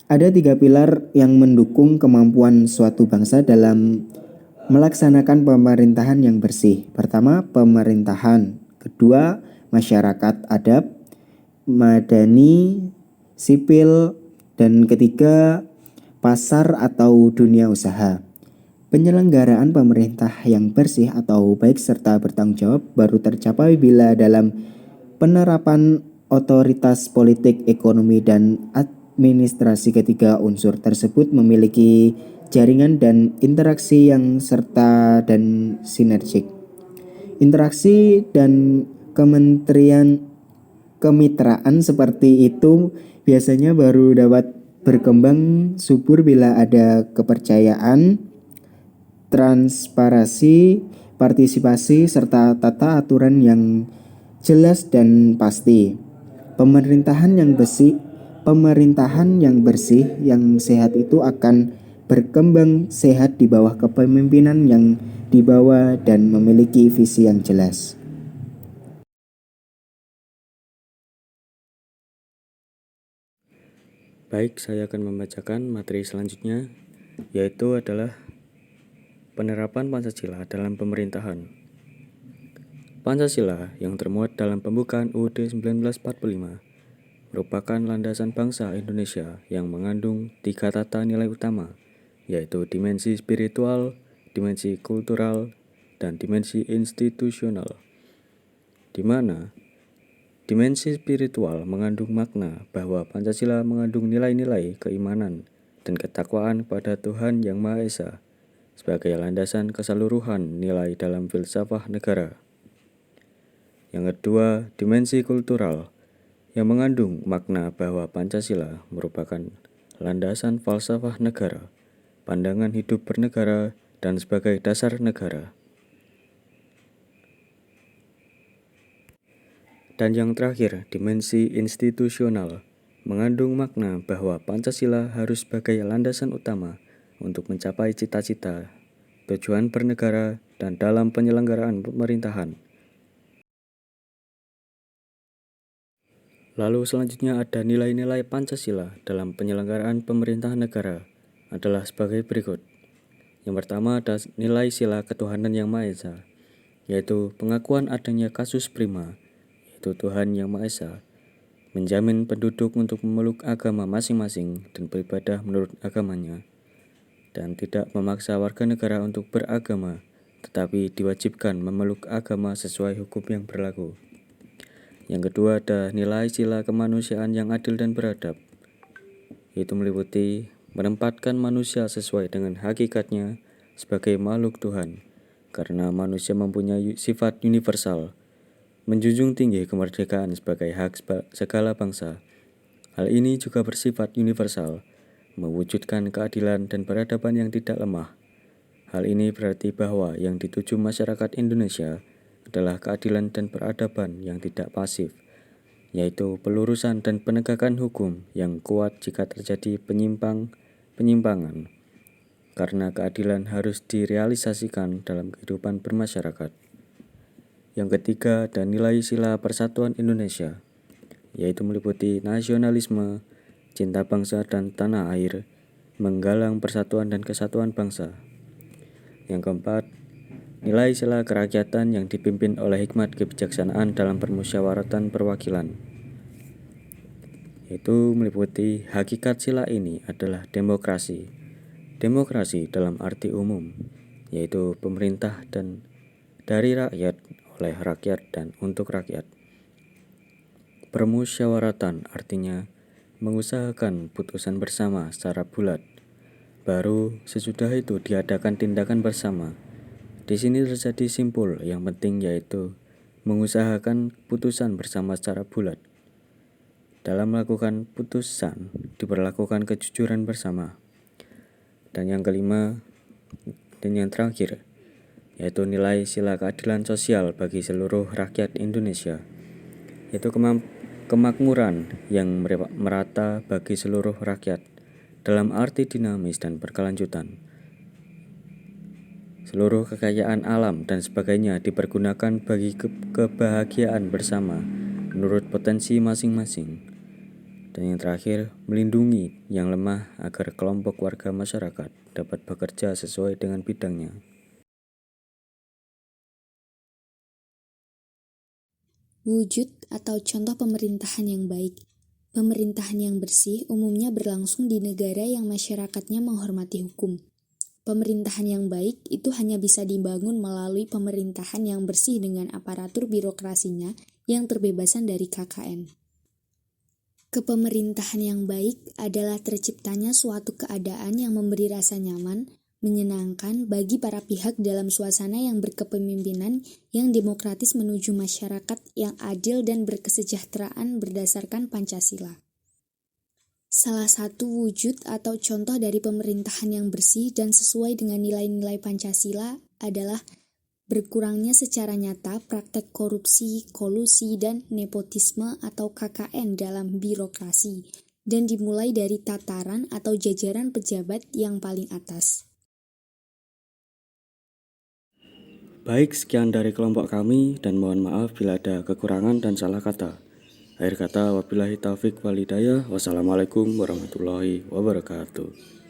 Ada tiga pilar yang mendukung kemampuan suatu bangsa dalam melaksanakan pemerintahan yang bersih. Pertama, pemerintahan. Kedua, masyarakat adat, madani, sipil, dan ketiga, pasar atau dunia usaha. Penyelenggaraan pemerintah yang bersih atau baik serta bertanggung jawab baru tercapai bila dalam penerapan otoritas politik, ekonomi, dan administrasi ketiga unsur tersebut memiliki jaringan dan interaksi yang serta dan sinergik. Interaksi dan kementerian kemitraan seperti itu biasanya baru dapat berkembang subur bila ada kepercayaan, transparansi, partisipasi, serta tata aturan yang jelas dan pasti. Pemerintahan yang bersih, yang sehat itu akan berkembang sehat di bawah kepemimpinan yang dibawa dan memiliki visi yang jelas. Baik, saya akan membacakan materi selanjutnya, yaitu adalah penerapan Pancasila dalam pemerintahan. Pancasila yang termuat dalam pembukaan UUD 1945 merupakan landasan bangsa Indonesia yang mengandung tiga tata nilai utama, yaitu dimensi spiritual, dimensi kultural, dan dimensi institusional, di mana dimensi spiritual mengandung makna bahwa Pancasila mengandung nilai-nilai keimanan dan ketakwaan pada Tuhan Yang Maha Esa sebagai landasan keseluruhan nilai dalam filsafat negara. Yang kedua, dimensi kultural yang mengandung makna bahwa Pancasila merupakan landasan falsafah negara, pandangan hidup bernegara, dan sebagai dasar negara. Dan yang terakhir, dimensi institusional mengandung makna bahwa Pancasila harus sebagai landasan utama untuk mencapai cita-cita, tujuan bernegara, dan dalam penyelenggaraan pemerintahan. Lalu selanjutnya ada nilai-nilai Pancasila dalam penyelenggaraan pemerintahan negara adalah sebagai berikut. Yang pertama ada nilai sila ketuhanan yang Maha Esa, yaitu pengakuan adanya kasus prima, yaitu Tuhan Yang Maha Esa, menjamin penduduk untuk memeluk agama masing-masing dan beribadah menurut agamanya, dan tidak memaksa warga negara untuk beragama, tetapi diwajibkan memeluk agama sesuai hukum yang berlaku. Yang kedua ada nilai sila kemanusiaan yang adil dan beradab, yaitu meliputi menempatkan manusia sesuai dengan hakikatnya sebagai makhluk Tuhan, karena manusia mempunyai sifat universal, menjunjung tinggi kemerdekaan sebagai hak segala bangsa. Hal ini juga bersifat universal, mewujudkan keadilan dan peradaban yang tidak lemah. Hal ini berarti bahwa yang dituju masyarakat Indonesia adalah keadilan dan peradaban yang tidak pasif, yaitu pelurusan dan penegakan hukum yang kuat jika terjadi penyimpangan, karena keadilan harus direalisasikan dalam kehidupan bermasyarakat. Yang ketiga ada nilai sila persatuan Indonesia, yaitu meliputi nasionalisme, cinta bangsa dan tanah air, menggalang persatuan dan kesatuan bangsa. Yang keempat, nilai sila kerakyatan yang dipimpin oleh hikmat kebijaksanaan dalam permusyawaratan perwakilan, yaitu meliputi hakikat sila ini adalah demokrasi. Demokrasi dalam arti umum, yaitu pemerintah dan dari rakyat, oleh rakyat dan untuk rakyat. Permusyawaratan artinya mengusahakan putusan bersama secara bulat. Baru sesudah itu diadakan tindakan bersama. Di sini terjadi simpul yang penting, yaitu mengusahakan putusan bersama secara bulat. Dalam melakukan putusan diberlakukan kejujuran bersama. Dan yang kelima dan yang terakhir, yaitu nilai sila keadilan sosial bagi seluruh rakyat Indonesia, yaitu kemakmuran yang merata bagi seluruh rakyat dalam arti dinamis dan berkelanjutan. Seluruh kekayaan alam dan sebagainya dipergunakan bagi kebahagiaan bersama menurut potensi masing-masing. Dan yang terakhir, melindungi yang lemah agar kelompok warga masyarakat dapat bekerja sesuai dengan bidangnya. Wujud atau contoh pemerintahan yang baik. Pemerintahan yang bersih umumnya berlangsung di negara yang masyarakatnya menghormati hukum. Pemerintahan yang baik itu hanya bisa dibangun melalui pemerintahan yang bersih dengan aparatur birokrasinya yang terbebasan dari KKN. Kepemerintahan yang baik adalah terciptanya suatu keadaan yang memberi rasa nyaman, menyenangkan bagi para pihak dalam suasana yang berkepemimpinan yang demokratis menuju masyarakat yang adil dan berkesejahteraan berdasarkan Pancasila. Salah satu wujud atau contoh dari pemerintahan yang bersih dan sesuai dengan nilai-nilai Pancasila adalah berkurangnya secara nyata praktek korupsi, kolusi, dan nepotisme atau KKN dalam birokrasi, dan dimulai dari tataran atau jajaran pejabat yang paling atas. Baik, sekian dari kelompok kami dan mohon maaf bila ada kekurangan dan salah kata. Akhir kata, wabillahi taufik wal hidayah. Wassalamualaikum warahmatullahi wabarakatuh.